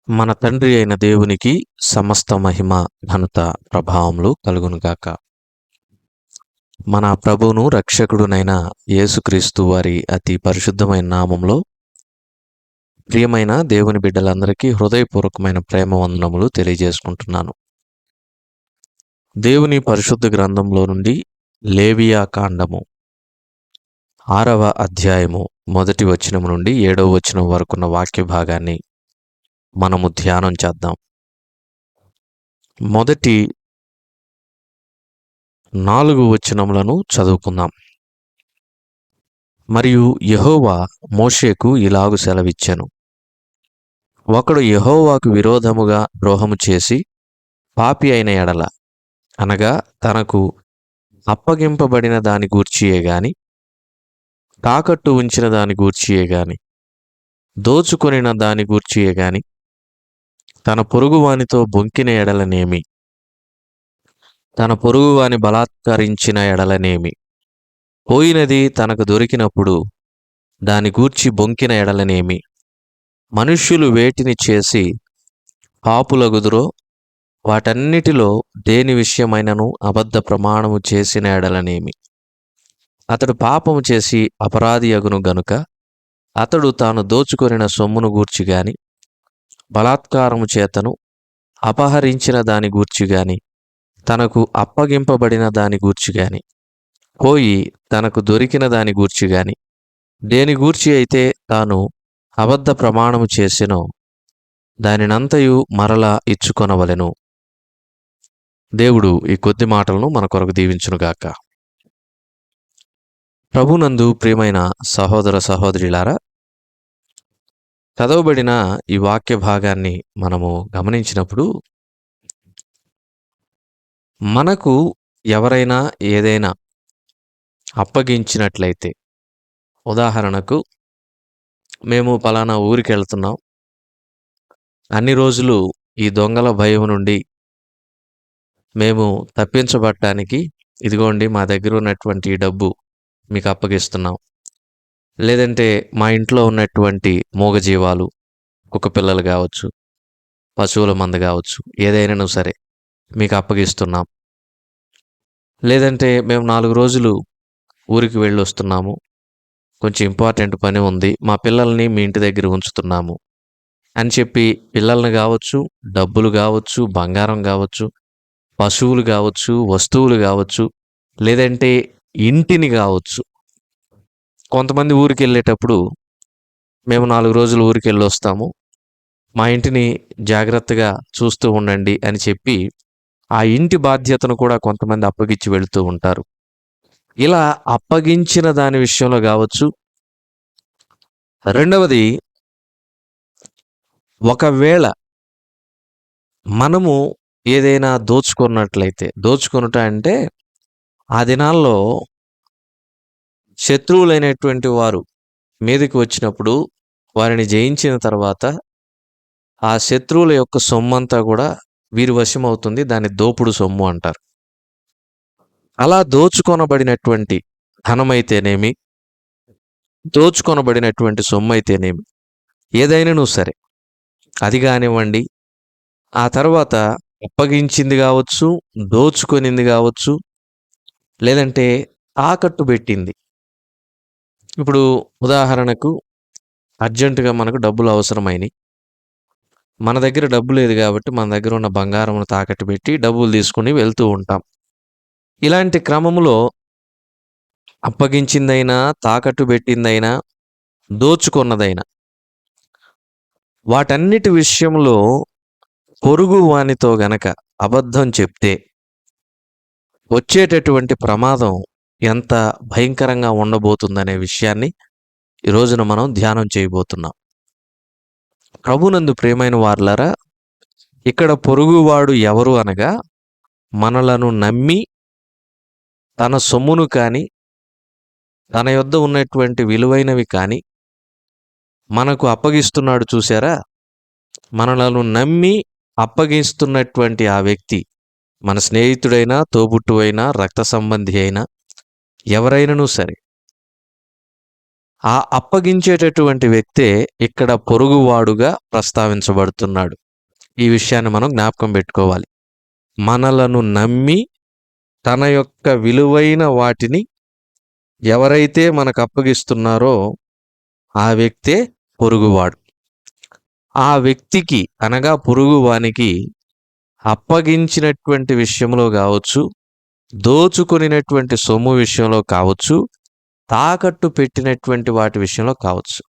మన తండ్రి అయిన దేవునికి సమస్త మహిమ ఘనత ప్రభావములు కలుగునుగాక. మన ప్రభువును రక్షకుడునైన యేసుక్రీస్తు వారి అతి పరిశుద్ధమైన నామంలో ప్రియమైన దేవుని బిడ్డలందరికీ హృదయపూర్వకమైన ప్రేమ వందనములు తెలియజేసుకుంటున్నాను. దేవుని పరిశుద్ధ గ్రంథంలో నుండి లేవియా కాండము 6వ అధ్యాయము 1వ వచనము నుండి 7వ వచనం వరకున్న వాక్య భాగాన్ని మనము ధ్యానం చేద్దాం. మొదటి 4 వచనములను చదువుకుందాం. మరియు యెహోవా మోషేకు ఇలాగు సెలవిచ్చెను. ఒకడు యెహోవాకు విరోధముగా ద్రోహము చేసి పాపి అయిన ఎడల, అనగా తనకు అప్పగింపబడిన దాని గూర్చియే గాని, తాకట్టు ఉంచిన దాని గూర్చియే గాని, దోచుకొనిన దాని గూర్చియే గాని, తన పొరుగువానితో బొంకిన ఎడలనేమి, తన పొరుగువాని బలాత్కరించిన ఎడలనేమి, పోయినది తనకు దొరికినప్పుడు దాని గూర్చి బొంకిన ఎడలనేమి, మనుష్యులు వేటిని చేసి పాపులగుదురో వాటన్నిటిలో దేని విషయమైనను అబద్ధ ప్రమాణము చేసిన ఎడలనేమి, అతడు పాపము చేసి అపరాధి అగును గనుక అతడు తాను దోచుకొనిన సొమ్మును గూర్చి గాని, బలాత్కారము చేతను అపహరించిన దాని గూర్చి గాని, తనకు అప్పగింపబడిన దాని గూర్చి గాని, పోయి తనకు దొరికిన దాని గూర్చి గాని, దేని గూర్చి అయితే తాను అబద్ధ ప్రమాణము చేసెనో దానినంతయు మరలా ఇచ్చుకొనవలెను. దేవుడు ఈ కొద్ది మాటలను మన కొరకు దీవించునుగాక. ప్రభునందు ప్రియమైన సహోదర సహోదరులారా, చదవబడిన ఈ వాక్య భాగాన్ని మనము గమనించినప్పుడు మనకు ఎవరైనా ఏదైనా అప్పగించినట్లయితే, ఉదాహరణకు మేము పలానా ఊరికి వెళ్తున్నాం, అన్ని రోజులు ఈ దొంగల భయం నుండి మేము తప్పించబడటానికి ఇదిగోండి మా దగ్గర ఉన్నటువంటి ఈ డబ్బు మీకు అప్పగిస్తున్నాం, లేదంటే మా ఇంట్లో ఉన్నటువంటి మూగజీవాలు, కుక్క పిల్లలు కావచ్చు, పశువుల మంద కావచ్చు, ఏదైనాను సరే మీకు అప్పగిస్తున్నాం, లేదంటే మేము 4 రోజులు ఊరికి వెళ్ళి వస్తున్నాము, కొంచెం ఇంపార్టెంట్ పని ఉంది, మా పిల్లల్ని మీ ఇంటి దగ్గర ఉంచుతున్నాము అని చెప్పి పిల్లల్ని కావచ్చు, డబ్బులు కావచ్చు, బంగారం కావచ్చు, పశువులు కావచ్చు, వస్తువులు కావచ్చు, లేదంటే ఇంటిని కావచ్చు. కొంతమంది ఊరికి వెళ్ళేటప్పుడు మేము 4 రోజులు ఊరికి వెళ్ళి వస్తాము, మా ఇంటిని జాగ్రత్తగా చూస్తూ ఉండండి అని చెప్పి ఆ ఇంటి బాధ్యతను కూడా కొంతమంది అప్పగించి వెళుతూ ఉంటారు. ఇలా అప్పగించిన దాని విషయంలో కావచ్చు. రెండవది, ఒకవేళ మనము ఏదైనా దోచుకున్నట్లయితే, దోచుకొనుట అంటే ఆ దినాల్లో శత్రువులైనటువంటి వారు మీదకి వచ్చినప్పుడు వారిని జయించిన తర్వాత ఆ శత్రువుల యొక్క సొమ్మంతా కూడా వీరి వశమవుతుంది. దాన్ని దోపుడు సొమ్ము అంటారు. అలా దోచుకొనబడినటువంటి ధనమైతేనేమి, దోచుకొనబడినటువంటి సొమ్ము అయితేనేమి, ఏదైనాను సరే, అది కానివ్వండి, ఆ తర్వాత అప్పగించింది కావచ్చు, దోచుకొనింది కావచ్చు, లేదంటే తాకట్టు పెట్టింది. ఇప్పుడు ఉదాహరణకు అర్జెంటుగా మనకు డబ్బులు అవసరమైనవి, మన దగ్గర డబ్బు లేదు కాబట్టి మన దగ్గర ఉన్న బంగారమును తాకట్టు పెట్టి డబ్బులు తీసుకుని వెళ్తూ ఉంటాం. ఇలాంటి క్రమంలో అప్పగించిందైనా, తాకట్టు పెట్టిందైనా, దోచుకున్నదైనా, వాటన్నిటి విషయంలో పొరుగు వానితో గనక అబద్ధం చెప్తే వచ్చేటటువంటి ప్రమాదం ఎంత భయంకరంగా ఉండబోతుందనే విషయాన్ని ఈ రోజున మనం ధ్యానం చేయబోతున్నాం. ప్రభునందు ప్రియమైన వారలారా, ఇక్కడ పొరుగువాడు ఎవరు అనగా, మనలను నమ్మి తన సొమ్మును కానీ, తన యొద్ద ఉన్నటువంటి విలువైనవి కానీ మనకు అప్పగిస్తున్నాడు చూసారా? మనలను నమ్మి అప్పగిస్తున్నటువంటి ఆ వ్యక్తి మన స్నేహితుడైనా, తోబుట్టువైనా, రక్త సంబంధి అయినా, ఎవరైనాను సరే, ఆ అప్పగించేటటువంటి వ్యక్తే ఇక్కడ పొరుగువాడుగా ప్రస్తావించబడుతున్నాడు. ఈ విషయాన్ని మనం జ్ఞాపకం పెట్టుకోవాలి. మనలను నమ్మి తన యొక్క విలువైన వాటిని ఎవరైతే మనకు అప్పగిస్తున్నారో ఆ వ్యక్తే పొరుగువాడు. ఆ వ్యక్తికి అనగా పొరుగువానికి అప్పగించినటువంటి విషయంలో కావచ్చు, దోచుకొనినటువంటి సొమ్ము విషయంలో కావచ్చు, తాకట్టు పెట్టినటువంటి వాటి విషయంలో కావచ్చు,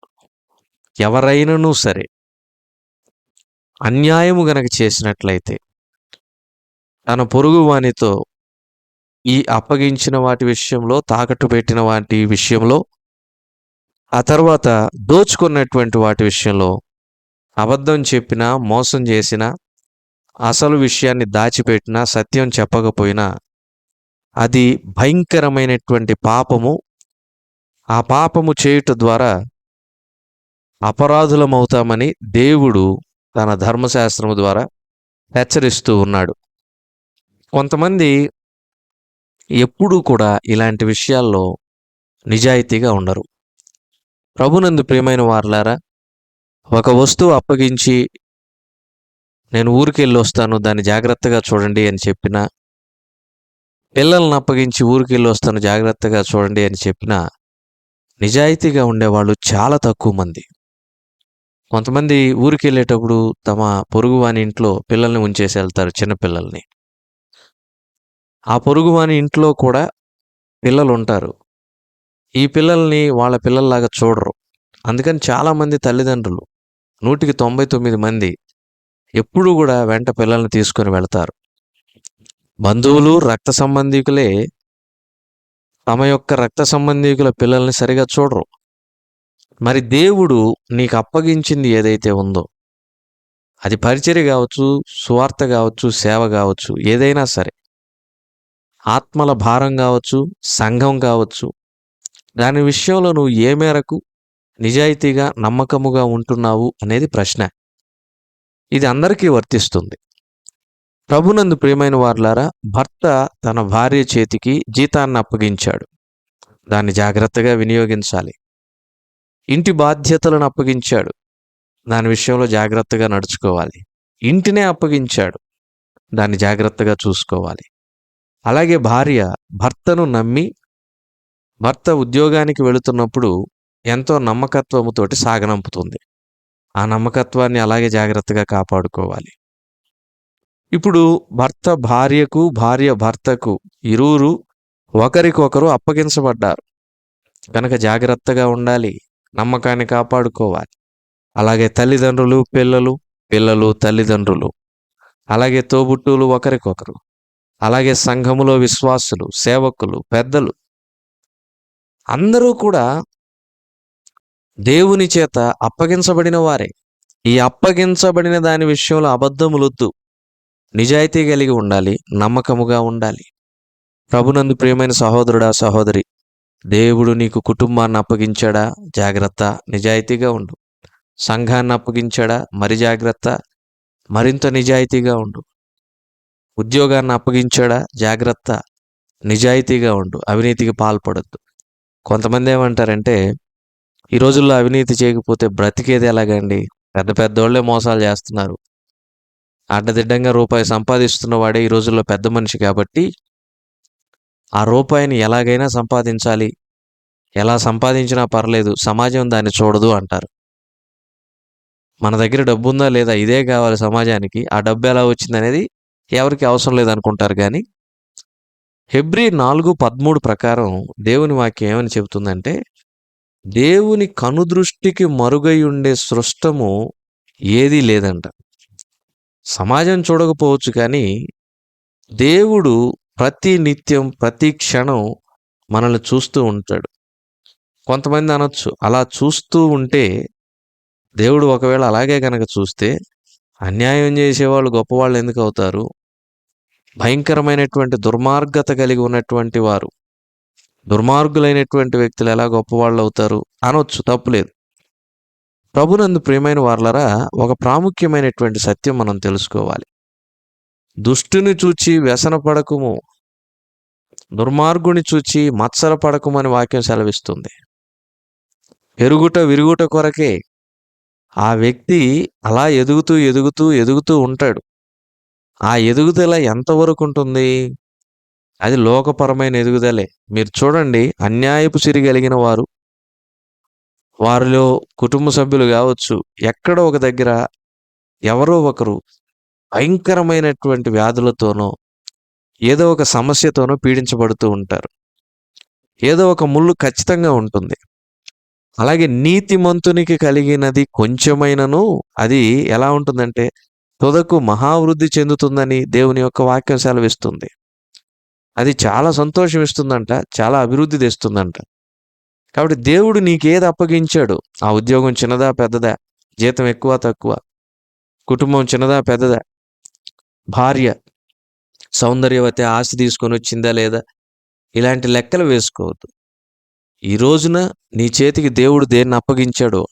ఎవరైనను సరే అన్యాయము గనక చేసినట్లయితే తన పొరుగువానితో ఈ అప్పగించిన వాటి విషయంలో, తాకట్టు పెట్టిన వాటి విషయంలో, ఆ తర్వాత దోచుకున్నటువంటి వాటి విషయంలో అబద్ధం చెప్పినా, మోసం చేసినా, అసలు విషయాన్ని దాచిపెట్టినా, సత్యం చెప్పకపోయినా అది భయంకరమైనటువంటి పాపము. ఆ పాపము చేయుట ద్వారా అపరాధులమవుతామని దేవుడు తన ధర్మశాస్త్రము ద్వారా హెచ్చరిస్తూ ఉన్నాడు. కొంతమంది ఎప్పుడూ కూడా ఇలాంటి విషయాల్లో నిజాయితీగా ఉండరు. ప్రభునందు ప్రియమైన వారలారా, ఒక వస్తువు అప్పగించి నేను ఊరికెళ్ళి వస్తాను, దాన్ని జాగ్రత్తగా చూడండి అని చెప్పినా, పిల్లల్ని అప్పగించి ఊరికెళ్ళి వస్తాను జాగ్రత్తగా చూడండి అని చెప్పినా నిజాయితీగా ఉండేవాళ్ళు చాలా తక్కువ మంది. కొంతమంది ఊరికెళ్ళేటప్పుడు తమ పొరుగువాని ఇంట్లో పిల్లల్ని ఉంచేసి వెళ్తారు, చిన్నపిల్లల్ని. ఆ పొరుగువాని ఇంట్లో కూడా పిల్లలు ఉంటారు. ఈ పిల్లల్ని వాళ్ళ పిల్లల్లాగా చూడరు. అందుకని చాలామంది తల్లిదండ్రులు 100కి 99 మంది ఎప్పుడూ కూడా వెంట పిల్లల్ని తీసుకొని వెళ్తారు. బంధువులు, రక్త సంబంధీకులే తమ యొక్క రక్త సంబంధీకుల పిల్లల్ని సరిగా చూడరు. మరి దేవుడు నీకు అప్పగించింది ఏదైతే ఉందో, అది పరిచర్య కావచ్చు, సువార్త కావచ్చు, సేవ కావచ్చు, ఏదైనా సరే, ఆత్మల భారం కావచ్చు, సంఘం కావచ్చు, దాని విషయంలో నువ్వు ఏ మేరకు నిజాయితీగా, నమ్మకముగా ఉంటున్నావు అనేది ప్రశ్న. ఇది అందరికీ వర్తిస్తుంది. ప్రభునందు ప్రియమైన వారలారా, భర్త తన భార్య చేతికి జీతాన్ని అప్పగించాడు. దాన్ని జాగ్రత్తగా వినియోగించాలి. ఇంటి బాధ్యతలను అప్పగించాడు. దాని విషయంలో జాగ్రత్తగా నడుచుకోవాలి. ఇంటినే అప్పగించాడు. దాన్ని జాగ్రత్తగా చూసుకోవాలి. అలాగే భార్య భర్తను నమ్మి, భర్త ఉద్యోగానికి వెళుతున్నప్పుడు ఎంతో నమ్మకత్వముతోటి సాగనంపుతుంది. ఆ నమ్మకత్వాన్ని అలాగే జాగ్రత్తగా కాపాడుకోవాలి. ఇప్పుడు భర్త భార్యకు, భార్య భర్తకు ఇరువురు ఒకరికొకరు అప్పగించబడ్డారు కనుక జాగ్రత్తగా ఉండాలి, నమ్మకాన్ని కాపాడుకోవాలి. అలాగే తల్లిదండ్రులు పిల్లలు, పిల్లలు తల్లిదండ్రులు, అలాగే తోబుట్టువులు ఒకరికొకరు, అలాగే సంఘములో విశ్వాసులు, సేవకులు, పెద్దలు అందరూ కూడా దేవుని చేత అప్పగించబడిన వారే. ఈ అప్పగించబడిన దాని విషయంలో అబద్ధములొద్దు. నిజాయితీ కలిగి ఉండాలి, నమ్మకముగా ఉండాలి. ప్రభునందు ప్రియమైన సహోదరుడా, సహోదరి, దేవుడు నీకు కుటుంబాన్ని అప్పగించాడా? జాగ్రత్త, నిజాయితీగా ఉండు. సంఘాన్ని అప్పగించాడా? మరి జాగ్రత్త, మరింత నిజాయితీగా ఉండు. ఉద్యోగాన్ని అప్పగించాడా? జాగ్రత్త, నిజాయితీగా ఉండు. అవినీతికి పాల్పడొద్దు. కొంతమంది ఏమంటారంటే, ఈ రోజుల్లో అవినీతి చేయకపోతే బ్రతికేది ఎలాగండి? పెద్ద పెద్దోళ్లే మోసాలు చేస్తున్నారు. అడ్డదిడ్డంగా రూపాయి సంపాదిస్తున్న వాడే ఈ రోజుల్లో పెద్ద మనిషి కాబట్టి ఆ రూపాయిని ఎలాగైనా సంపాదించాలి, ఎలా సంపాదించినా పర్లేదు, సమాజం దాన్ని చూడదు అంటారు. మన దగ్గర డబ్బు ఉందా లేదా, ఇదే కావాలి సమాజానికి, ఆ డబ్బు ఎలా వచ్చిందనేది ఎవరికి అవసరం లేదనుకుంటారు. కానీ హెబ్రీ 4:13 ప్రకారం దేవుని వాక్యం ఏమని చెబుతుందంటే, దేవుని కనుదృష్టికి మరుగై ఉండే సృష్టము ఏదీ లేదంట. సమాజం చూడకపోవచ్చు కానీ దేవుడు ప్రతి నిత్యం, ప్రతి క్షణం మనల్ని చూస్తూ ఉంటాడు. కొంతమంది అనొచ్చు, అలా చూస్తూ ఉంటే దేవుడు ఒకవేళ అలాగే కనుక చూస్తే అన్యాయం చేసేవాళ్ళు గొప్పవాళ్ళు ఎందుకు అవుతారు? భయంకరమైనటువంటి దుర్మార్గత కలిగి ఉన్నటువంటి వారు, దుర్మార్గులైనటువంటి వ్యక్తులు ఎలా గొప్పవాళ్ళు అవుతారు అనొచ్చు, తప్పులేదు. ప్రభునందు ప్రియమైన వారలారా, ఒక ప్రాముఖ్యమైనటువంటి సత్యం మనం తెలుసుకోవాలి. దుష్టుని చూచి వ్యసన పడకుము, దుర్మార్గుని చూచి మత్సర పడకుమని వాక్యం సెలవిస్తుంది. పెరుగుట విరుగుట కొరకే. ఆ వ్యక్తి అలా ఎదుగుతూ, ఎదుగుతూ, ఎదుగుతూ ఉంటాడు. ఆ ఎదుగుదల ఎంతవరకు ఉంటుంది? అది లోకపరమైన ఎదుగుదలే. మీరు చూడండి, అన్యాయపు సిరి కలిగిన వారు, వారిలో కుటుంబ సభ్యులు గావచ్చు, ఎక్కడో ఒక దగ్గర ఎవరో ఒకరు భయంకరమైనటువంటి వ్యాధులతోనో, ఏదో ఒక సమస్యతోనో పీడించబడుతూ ఉంటారు. ఏదో ఒక ముల్లు ఖచ్చితంగా ఉంటుంది. అలాగే నీతిమంతునికి కలిగినది కొంచెమైనను అది ఎలా ఉంటుందంటే తుదకు మహావృద్ధి చెందుతుందని దేవుని యొక్క వాక్యం సెలవిస్తుంది. అది చాలా సంతోషం ఇస్తుందంట, చాలా అభివృద్ధి తెస్తుందంట. కాబట్టి దేవుడు నీకేది అప్పగించాడు, ఆ ఉద్యోగం చిన్నదా పెద్దదా, జీతం ఎక్కువ తక్కువ, కుటుంబం చిన్నదా పెద్దదా, భార్య సౌందర్యవతి ఆస్తి తీసుకొని వచ్చిందా లేదా, ఇలాంటి లెక్కలు వేసుకోవద్దు. ఈ రోజున నీ చేతికి దేవుడు దేన్ని అప్పగించాడో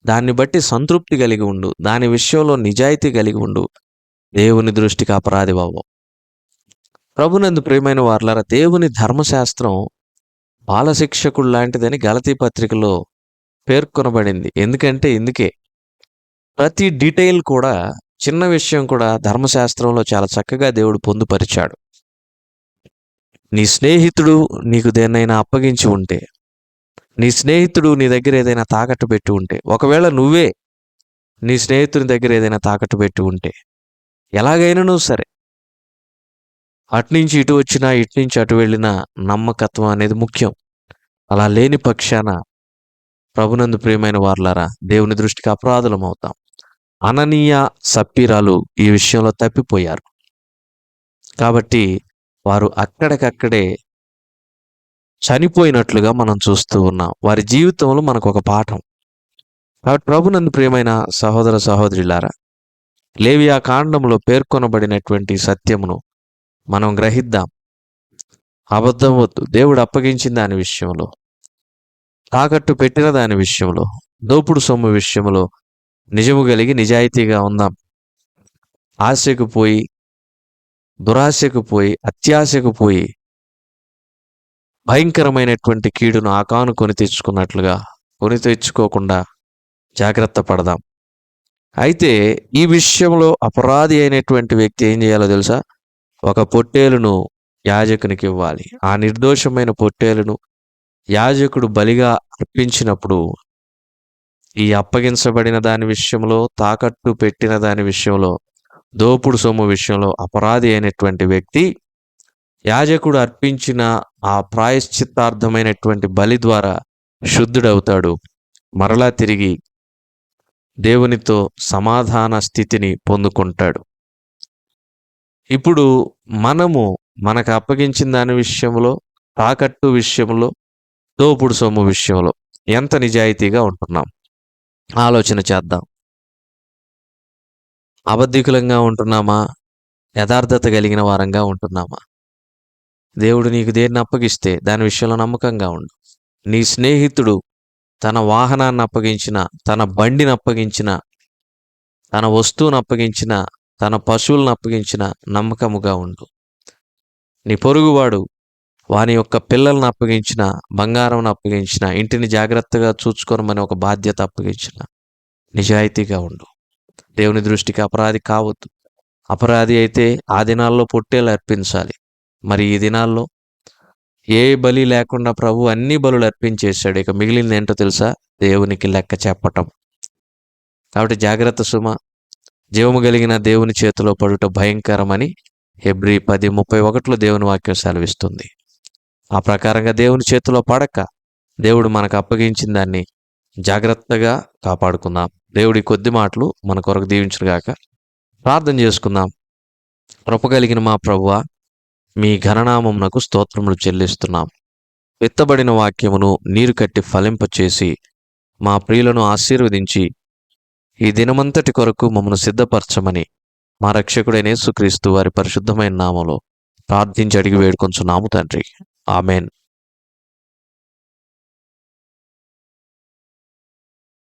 దాన్ని బట్టి సంతృప్తి కలిగి ఉండు. దాని విషయంలో నిజాయితీ కలిగి ఉండు. దేవుని దృష్టికి అపరాధివవ్వవు. ప్రభునందు ప్రియమైన వారలారా, దేవుని ధర్మశాస్త్రం బాలశిక్షకుడు లాంటిదని గలతీ పత్రికలో పేర్కొనబడింది. ఎందుకంటే ఇందుకే ప్రతి డీటెయిల్ కూడా, చిన్న విషయం కూడా ధర్మశాస్త్రంలో చాలా చక్కగా దేవుడు పొందుపరిచాడు. నీ స్నేహితుడు నీకు దేన్నైనా అప్పగించి ఉంటే, నీ స్నేహితుడు నీ దగ్గర ఏదైనా తాకట్టు పెట్టి ఉంటే, ఒకవేళ నువ్వే నీ స్నేహితుని దగ్గర ఏదైనా తాకట్టు పెట్టి ఉంటే, ఎలాగైనాను సరే, అటునుంచి ఇటు వచ్చినా, ఇటునుంచి అటు వెళ్ళినా నమ్మకత్వం అనేది ముఖ్యం. అలా లేని పక్షాన ప్రభునందు ప్రియమైన వారలారా, దేవుని దృష్టికి అపరాధులం అవుతాం. అననీయ సప్పీరాలు ఈ విషయంలో తప్పిపోయారు. కాబట్టి వారు అక్కడికక్కడే చనిపోయినట్లుగా మనం చూస్తూ ఉన్నాం. వారి జీవితంలో మనకు ఒక పాఠం. కాబట్టి ప్రభునందు ప్రియమైన సహోదర సహోదరులారా, లేవియా కాండంలో పేర్కొనబడినటువంటి సత్యమును మనం గ్రహిద్దాం. అబద్ధం వద్దు. దేవుడు అప్పగించిన దాని విషయంలో, తాకట్టు పెట్టిన దాని విషయంలో, దోపుడు సొమ్ము విషయంలో నిజము కలిగి నిజాయితీగా ఉందాం. ఆశకు పోయి, దురాశకు పోయి, అత్యాశకు పోయి భయంకరమైనటువంటి కీడును ఆకాను కొని తెచ్చుకోకుండా జాగ్రత్త పడదాం. అయితే ఈ విషయంలో అపరాధి అయినటువంటి వ్యక్తి ఏం చేయాలో తెలుసా? ఒక పొట్టేలును యాజకునికి ఇవ్వాలి. ఆ నిర్దోషమైన పొట్టేలును యాజకుడు బలిగా అర్పించినప్పుడు ఈ అప్పగించబడిన దాని విషయంలో, తాకట్టు పెట్టిన దాని విషయంలో, దోపుడు సొమ్ము విషయంలో అపరాధి అయినటువంటి వ్యక్తి యాజకుడు అర్పించిన ఆ ప్రాయశ్చిత్తార్థమైనటువంటి బలి ద్వారా శుద్ధుడవుతాడు. మరలా తిరిగి దేవునితో సమాధాన స్థితిని పొందుకుంటాడు. ఇప్పుడు మనకు అప్పగించిన దాని విషయంలో, తాకట్టు విషయంలో, దోపుడు సొమ్ము విషయంలో ఎంత నిజాయితీగా ఉంటున్నాం ఆలోచన చేద్దాం. అబద్ధికులంగా ఉంటున్నామా? యథార్థత కలిగిన వారంగా ఉంటున్నామా? దేవుడు నీకు దేన్ని అప్పగిస్తే దాని విషయంలో నమ్మకంగా ఉండు. నీ స్నేహితుడు తన వాహనాన్ని అప్పగించిన, తన బండిని అప్పగించిన, తన వస్తువును అప్పగించిన, తన పశువులను అప్పగించిన నమ్మకముగా ఉండు. నీ పొరుగువాడు వాని యొక్క పిల్లలను అప్పగించిన, బంగారం అప్పగించిన, ఇంటిని జాగ్రత్తగా చూసుకోనమని ఒక బాధ్యత అప్పగించిన నిజాయితీగా ఉండు. దేవుని దృష్టికి అపరాధి కావద్దు. అపరాధి అయితే ఆ దినాల్లో పొట్టేలు అర్పించాలి. మరి ఈ దినాల్లో ఏ బలి లేకుండా ప్రభు అన్ని బలులు అర్పించేశాడు. ఇక మిగిలింది ఏంటో తెలుసా? దేవునికి లెక్క చెప్పటం. కాబట్టి జాగ్రత్త సుమ. జీవము కలిగిన దేవుని చేతిలో పడుట భయంకరమని హెబ్రీ 10:31 దేవుని వాక్యం సెలవిస్తుంది. ఆ ప్రకారంగా దేవుని చేతిలో పడక దేవుడు మనకు అప్పగించిన దాన్ని జాగ్రత్తగా కాపాడుకుందాం. దేవుడి కొద్ది మాటలు మన కొరకు దీవించుగాక. ప్రార్థన చేసుకుందాం. కృప కలిగిన మా ప్రభువా, మీ ఘననామమునకు స్తోత్రములు చెల్లిస్తున్నాం. విత్తబడిన వాక్యమును నీరు కట్టి ఫలింపచేసి మా ప్రియులను ఆశీర్వదించి ఈ దినమంతటి కొరకు మమ్మను సిద్ధపరచమని మా రక్షకుడైన యేసుక్రీస్తు వారి పరిశుద్ధమైన నామములో ప్రార్థించి అడిగి వేడుకొంచున్నాము తండ్రి. ఆమెన్.